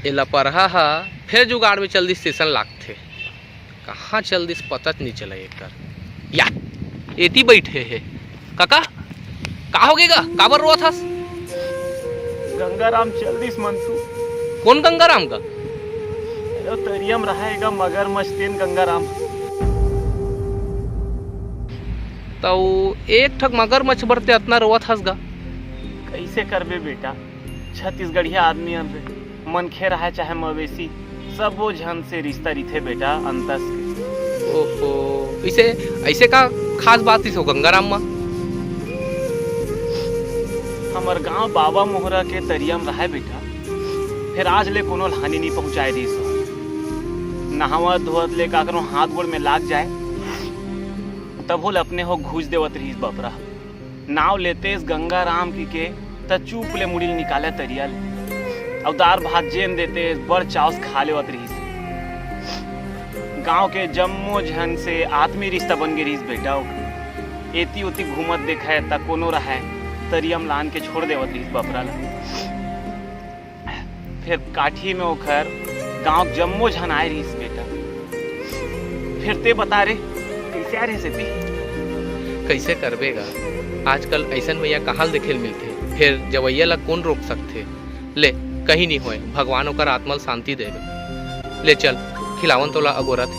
एला परहा हा फिर जुगाड़ में चल दी स्टेशन लागथे। कहाँ चल दिस पता नहीं चला एकर। या एती बैठे है काका, का हो गेगा, काबर रोआ थास? गंगाराम चल दिस मंतु। कौन गंगाराम का? तरियम रहेगा मगर मस्तीन गंगाराम। तो एक ठक मगरमच्छ बरते इतना रोआ थास गा? कैसे करबे बेटा, छत्तीसगढ़िया आदमी अब मनखे रहा चाहे मवेशी, सब वो झन से रिश्ता रिथे बेटा अंतस के। ओहो, इसे ऐसे का खास बात इस हो गंगाराम मा? हमार गांव बाबा मोहरा के तरियम रहा बेटा, फिर आज ले कोनो हानि नहीं पहुंचाए दी सो। नहावत धोवत ले काकरो हाथ गोड़ में लाग जाए तब होल अपने हो घूस देवत रहीस बपरा। नाव लेते इस गंगाराम की के त चूप ले मुड़िल निकाले तरिया ले, अब दार भात जेन देते बड़ चावस खा लेवत रहीस। गांव के जम्मो झन से आत्मी रिश्ता बन गए रहीस बेटा। एती उती घूमत देखा त कोनो रहा तरियम लान के छोड़ देवत रहीस बपरा ला। फिर काठी में ओखर गांव जम्मो झन आए रहीस बेटा। फिर ते बता रे कैसे आ रही सेती? कैसे करबेगा, आजकल ऐसन भैया कहाँ देखे मिलते, फिर जवैया ला कौन रोक सकते। ले कहीं नहीं होए, भगवान ओकर आत्मा शांति देवे। ले चल खिलावन तोला अगोरत।